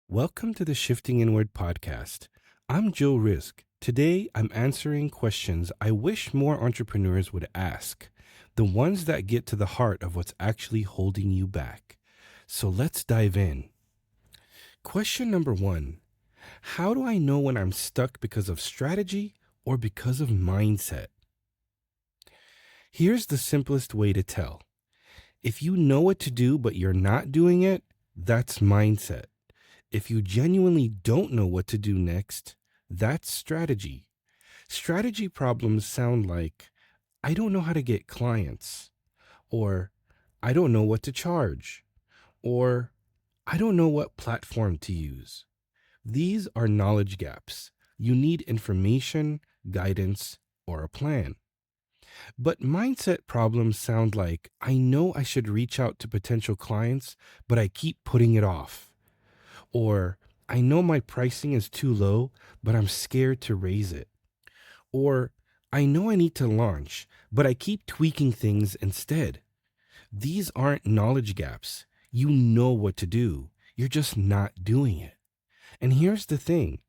Welcome to the Shifting Inward podcast. I'm Joe Risk. Today, I'm answering questions I wish more entrepreneurs would ask, the ones that get to the heart of what's actually holding you back. So let's dive in. Question number one: how do I know when I'm stuck because of strategy or because of mindset? Here's the simplest way to tell. If you know what to do but you're not doing it, that's mindset. If you genuinely don't know what to do next, that's strategy. Strategy problems sound like, I don't know how to get clients, or I don't know what to charge, or I don't know what platform to use. These are knowledge gaps. You need information, guidance, or a plan. But mindset problems sound like, I know I should reach out to potential clients, but I keep putting it off. Or, I know my pricing is too low, but I'm scared to raise it. Or, I know I need to launch, but I keep tweaking things instead. These aren't knowledge gaps. You know what to do. You're just not doing it. And here's the thing: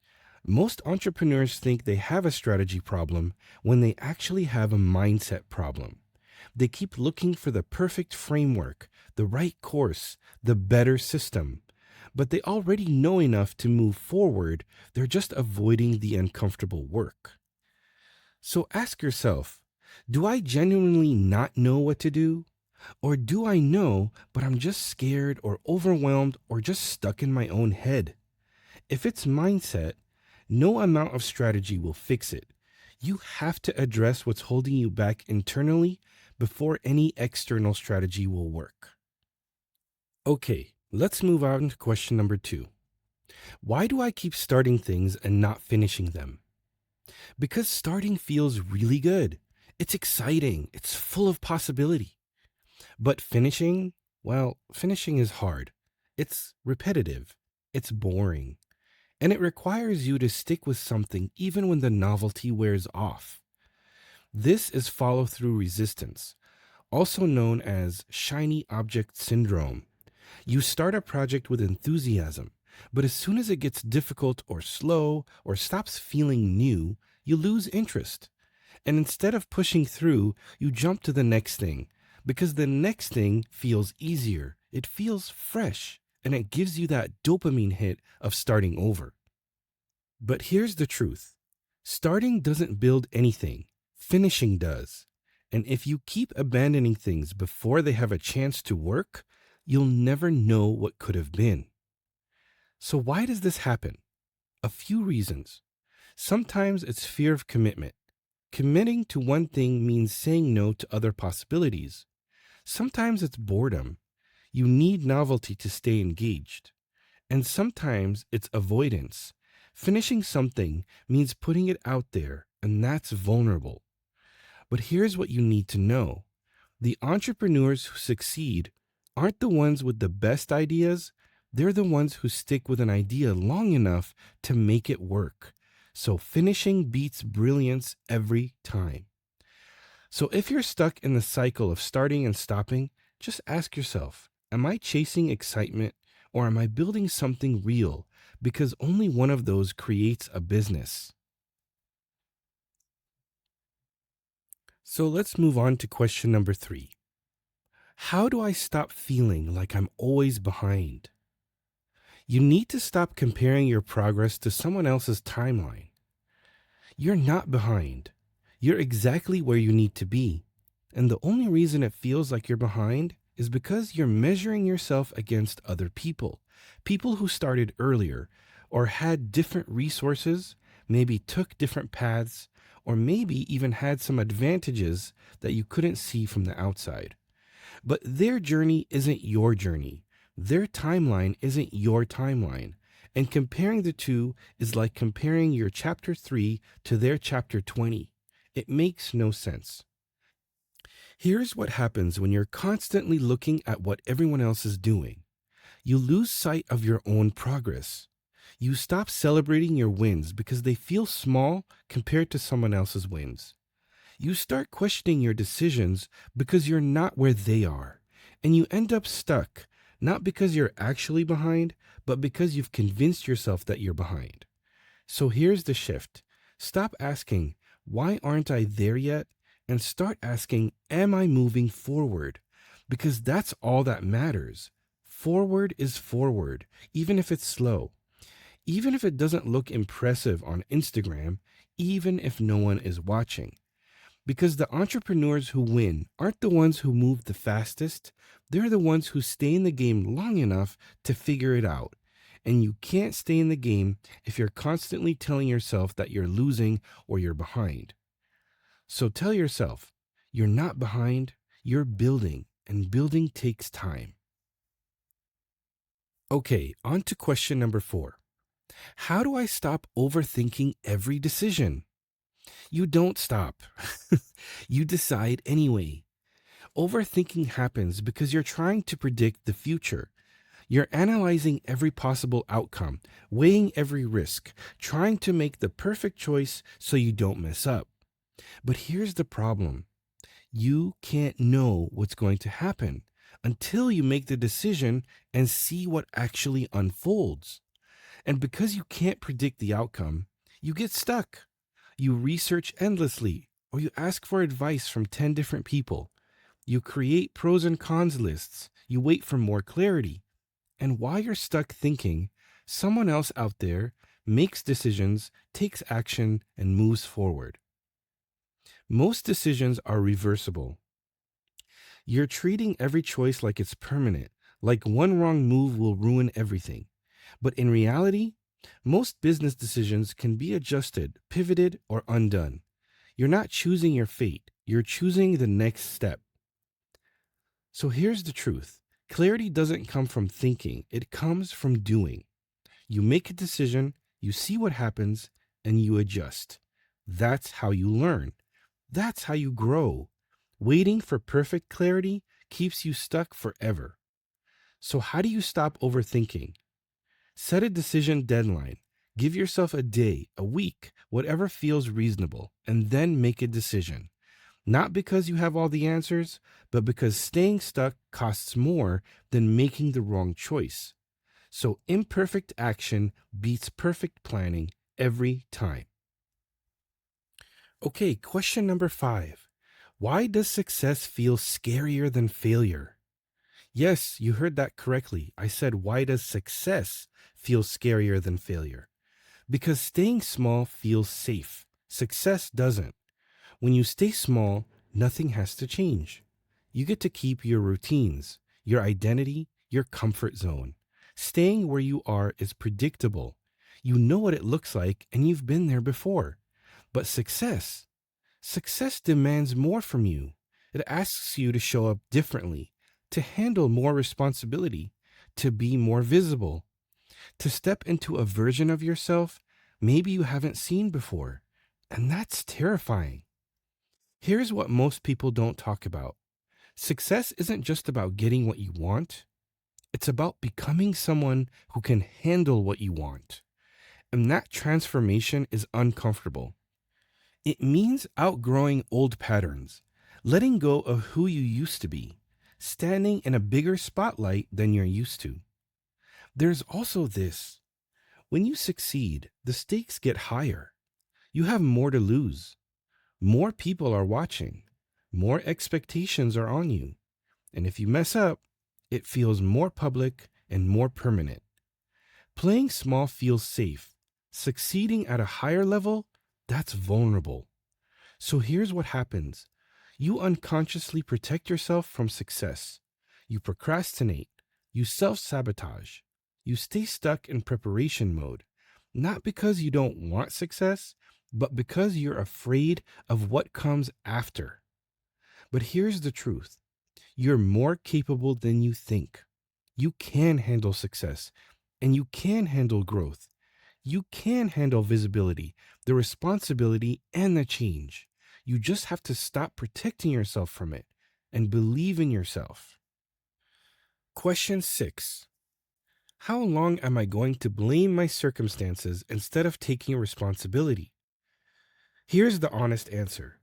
most entrepreneurs think they have a strategy problem when they actually have a mindset problem. They keep looking for the perfect framework, the right course, the better system. But they already know enough to move forward. They're just avoiding the uncomfortable work. So ask yourself, do I genuinely not know what to do? Or do I know, but I'm just scared or overwhelmed or just stuck in my own head? If it's mindset, no amount of strategy will fix it. You have to address what's holding you back internally before any external strategy will work. Okay, let's move on to question number two. Why do I keep starting things and not finishing them? Because starting feels really good. It's exciting. It's full of possibility. But finishing, well, finishing is hard. It's repetitive. It's boring. And it requires you to stick with something even when the novelty wears off. This is follow through resistance, also known as shiny object syndrome. You start a project with enthusiasm, but as soon as it gets difficult or slow or stops feeling new, you lose interest. And instead of pushing through, you jump to the next thing because the next thing feels easier, it feels fresh, and it gives you that dopamine hit of starting over. But here's the truth: starting doesn't build anything, finishing does. And if you keep abandoning things before they have a chance to work, you'll never know what could have been. So, why does this happen? A few reasons. Sometimes it's fear of commitment. Committing to one thing means saying no to other possibilities. Sometimes it's boredom. You need novelty to stay engaged. And sometimes it's avoidance. Finishing something means putting it out there, and that's vulnerable. But here's what you need to know: the entrepreneurs who succeed aren't the ones with the best ideas. They're the ones who stick with an idea long enough to make it work. So finishing beats brilliance every time. So if you're stuck in the cycle of starting and stopping, just ask yourself, am I chasing excitement or am I building something real? Because only one of those creates a business. So let's move on to question number three. How do I stop feeling like I'm always behind? You need to stop comparing your progress to someone else's timeline. You're not behind. You're exactly where you need to be. And the only reason it feels like you're behind is because you're measuring yourself against other people. People who started earlier or had different resources, maybe took different paths, or maybe even had some advantages that you couldn't see from the outside. But their journey isn't your journey. Their timeline isn't your timeline. And comparing the two is like comparing your chapter 3 to their chapter 20. It makes no sense. Here's what happens when you're constantly looking at what everyone else is doing. You lose sight of your own progress. You stop celebrating your wins because they feel small compared to someone else's wins. You start questioning your decisions because you're not where they are, and you end up stuck, not because you're actually behind, but because you've convinced yourself that you're behind. So here's the shift. Stop asking, why aren't I there yet? And start asking, am I moving forward? Because that's all that matters. Forward is forward, even if it's slow, even if it doesn't look impressive on Instagram, even if no one is watching. Because the entrepreneurs who win aren't the ones who move the fastest, they're the ones who stay in the game long enough to figure it out. And you can't stay in the game if you're constantly telling yourself that you're losing or you're behind. So tell yourself, you're not behind, you're building, and building takes time. Okay, on to question number 4. How do I stop overthinking every decision? You don't stop. You decide anyway. Overthinking happens because you're trying to predict the future. You're analyzing every possible outcome, weighing every risk, trying to make the perfect choice so you don't mess up. But here's the problem. You can't know what's going to happen until you make the decision and see what actually unfolds. And because you can't predict the outcome, you get stuck. You research endlessly, or you ask for advice from 10 different people. You create pros and cons lists. You wait for more clarity. And while you're stuck thinking, someone else out there makes decisions, takes action, and moves forward. Most decisions are reversible. You're treating every choice like it's permanent, like one wrong move will ruin everything. But in reality, most business decisions can be adjusted, pivoted, or undone. You're not choosing your fate, you're choosing the next step. So here's the truth. Clarity doesn't come from thinking, it comes from doing. You make a decision, you see what happens, and you adjust. That's how you learn. That's how you grow. Waiting for perfect clarity keeps you stuck forever. So, how do you stop overthinking? Set a decision deadline. Give yourself a day, a week, whatever feels reasonable, and then make a decision. Not because you have all the answers, but because staying stuck costs more than making the wrong choice. So imperfect action beats perfect planning every time. Okay, question number 5. Why does success feel scarier than failure? Yes, you heard that correctly. I said, why does success feel scarier than failure? Because staying small feels safe. Success doesn't. When you stay small, nothing has to change. You get to keep your routines, your identity, your comfort zone. Staying where you are is predictable. You know what it looks like and you've been there before. But success demands more from you. It asks you to show up differently, to handle more responsibility, to be more visible, to step into a version of yourself maybe you haven't seen before. And that's terrifying. Here's what most people don't talk about. Success isn't just about getting what you want. It's about becoming someone who can handle what you want. And that transformation is uncomfortable. It means outgrowing old patterns, letting go of who you used to be, standing in a bigger spotlight than you're used to. There's also this. When you succeed, the stakes get higher. You have more to lose. More people are watching. More expectations are on you. And if you mess up, it feels more public and more permanent. Playing small feels safe. Succeeding at a higher level, that's vulnerable. So here's what happens. You unconsciously protect yourself from success. You procrastinate. You self-sabotage. You stay stuck in preparation mode, not because you don't want success, but because you're afraid of what comes after. But here's the truth. You're more capable than you think. You can handle success, and you can handle growth. You can handle visibility, the responsibility, and the change. You just have to stop protecting yourself from it and believe in yourself. Question 6. How long am I going to blame my circumstances instead of taking responsibility? Here's the honest answer.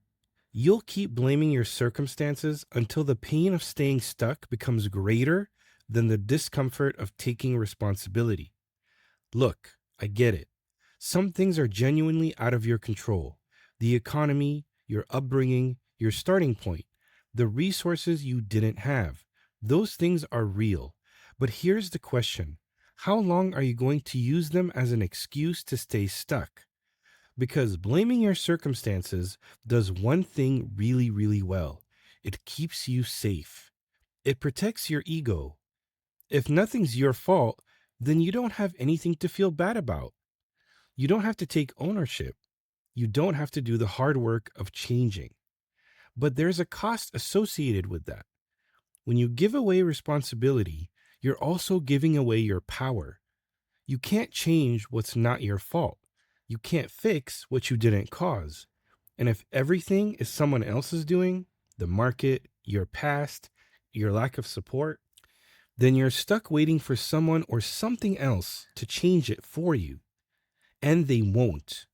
You'll keep blaming your circumstances until the pain of staying stuck becomes greater than the discomfort of taking responsibility. Look, I get it. Some things are genuinely out of your control: the economy, your upbringing, your starting point, the resources you didn't have. Those things are real. But here's the question: how long are you going to use them as an excuse to stay stuck? Because blaming your circumstances does one thing really, really well: it keeps you safe, it protects your ego. If nothing's your fault, then you don't have anything to feel bad about. You don't have to take ownership. You don't have to do the hard work of changing. But there's a cost associated with that. When you give away responsibility, you're also giving away your power. You can't change what's not your fault. You can't fix what you didn't cause. And if everything is someone else's doing, the market, your past, your lack of support, then you're stuck waiting for someone or something else to change it for you. And they won't.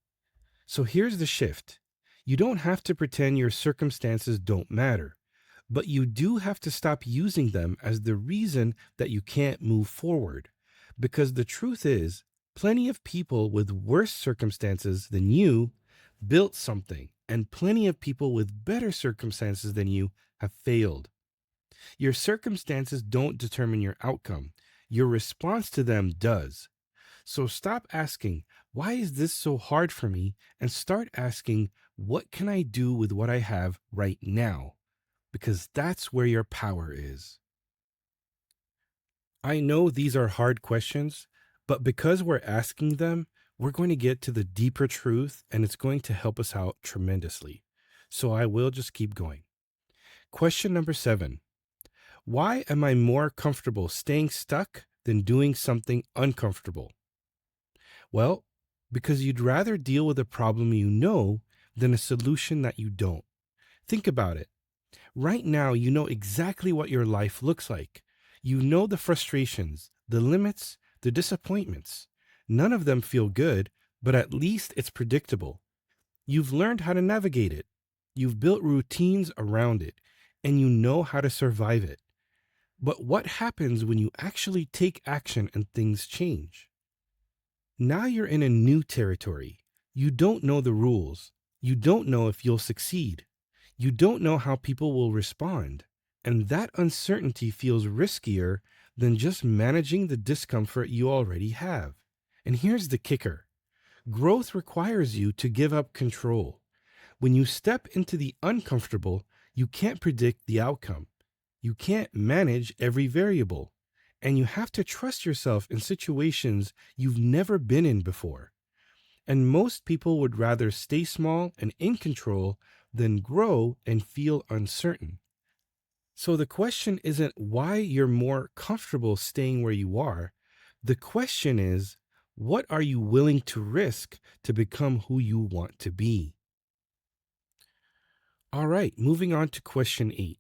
So here's the shift: you don't have to pretend your circumstances don't matter, but you do have to stop using them as the reason that you can't move forward. Because the truth is, plenty of people with worse circumstances than you built something, and plenty of people with better circumstances than you have failed. Your circumstances don't determine your outcome, your response to them does. So stop asking, "Why is this so hard for me?" and start asking, "What can I do with what I have right now?" Because that's where your power is. I know these are hard questions, but because we're asking them, we're going to get to the deeper truth and it's going to help us out tremendously. So I will just keep going. Question number 7: why am I more comfortable staying stuck than doing something uncomfortable? Well, because you'd rather deal with a problem you know than a solution that you don't. Think about it. Right now, you know exactly what your life looks like. You know the frustrations, the limits, the disappointments. None of them feel good, but at least it's predictable. You've learned how to navigate it. You've built routines around it, and you know how to survive it. But what happens when you actually take action and things change? Now you're in a new territory. You don't know the rules. You don't know if you'll succeed. You don't know how people will respond. And that uncertainty feels riskier than just managing the discomfort you already have. And here's the kicker: growth requires you to give up control. When you step into the uncomfortable, you can't predict the outcome. You can't manage every variable. And you have to trust yourself in situations you've never been in before. And most people would rather stay small and in control than grow and feel uncertain. So the question isn't why you're more comfortable staying where you are. The question is, what are you willing to risk to become who you want to be? All right, moving on to question 8.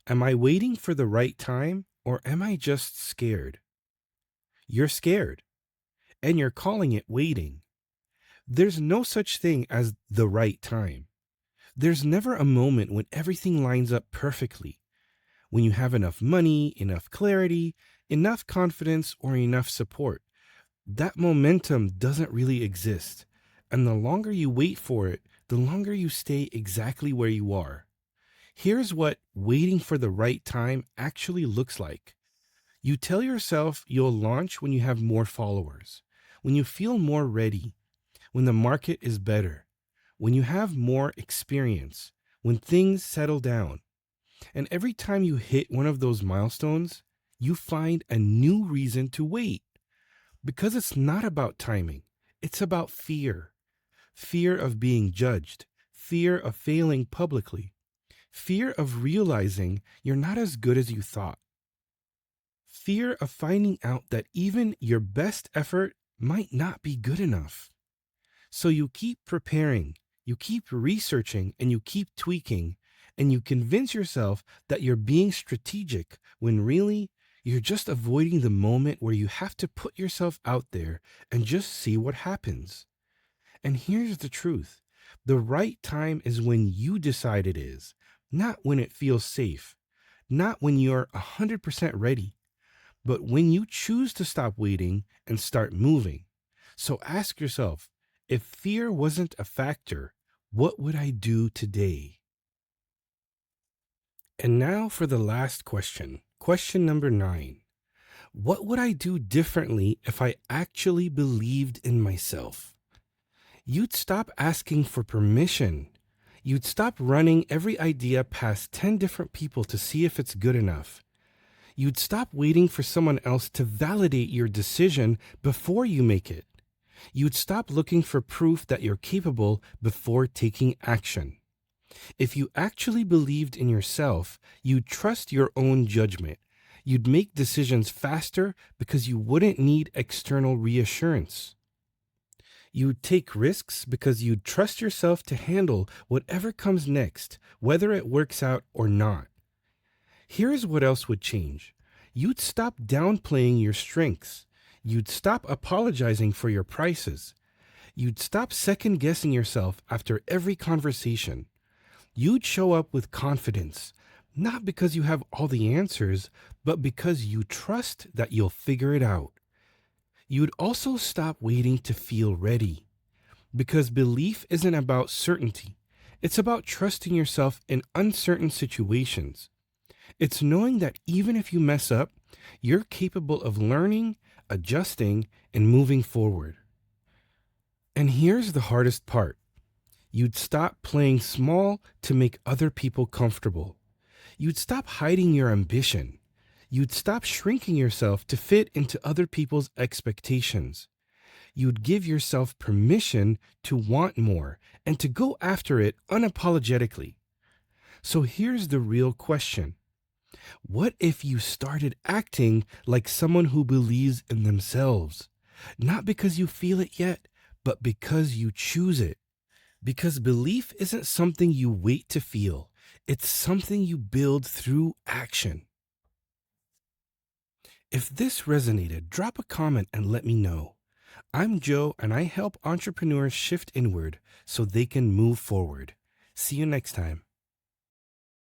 Am I waiting for the right time or am I just scared? You're scared and you're calling it waiting. There's no such thing as the right time. There's never a moment when everything lines up perfectly, when you have enough money, enough clarity, enough confidence, or enough support. That momentum doesn't really exist. And the longer you wait for it, the longer you stay exactly where you are. Here's what waiting for the right time actually looks like. You tell yourself you'll launch when you have more followers, when you feel more ready, when the market is better, when you have more experience, when things settle down. And every time you hit one of those milestones, you find a new reason to wait. Because it's not about timing, it's about fear: fear of being judged, fear of failing publicly, fear of realizing you're not as good as you thought, fear of finding out that even your best effort might not be good enough. So you keep preparing, you keep researching, and you keep tweaking, and you convince yourself that you're being strategic when really you're just avoiding the moment where you have to put yourself out there and just see what happens. And here's the truth: the right time is when you decide it is, not when it feels safe, not when you're 100% ready. but when you choose to stop waiting and start moving. So ask yourself, if fear wasn't a factor, what would I do today? And now for the last question. Question number 9. What would I do differently if I actually believed in myself? You'd stop asking for permission. You'd stop running every idea past 10 different people to see if it's good enough. You'd stop waiting for someone else to validate your decision before you make it. You'd stop looking for proof that you're capable before taking action. If you actually believed in yourself, you'd trust your own judgment. You'd make decisions faster because you wouldn't need external reassurance. You'd take risks because you'd trust yourself to handle whatever comes next, whether it works out or not. Here's what else would change. You'd stop downplaying your strengths. You'd stop apologizing for your prices. You'd stop second guessing yourself after every conversation. You'd show up with confidence, not because you have all the answers, but because you trust that you'll figure it out. You'd also stop waiting to feel ready, because belief isn't about certainty. It's about trusting yourself in uncertain situations. It's knowing that even if you mess up, you're capable of learning, adjusting, and moving forward. And here's the hardest part. You'd stop playing small to make other people comfortable. You'd stop hiding your ambition. You'd stop shrinking yourself to fit into other people's expectations. You'd give yourself permission to want more and to go after it unapologetically. So here's the real question. What if you started acting like someone who believes in themselves? Not because you feel it yet, but because you choose it. Because belief isn't something you wait to feel. It's something you build through action. If this resonated, drop a comment and let me know. I'm Joe, and I help entrepreneurs shift inward so they can move forward. See you next time.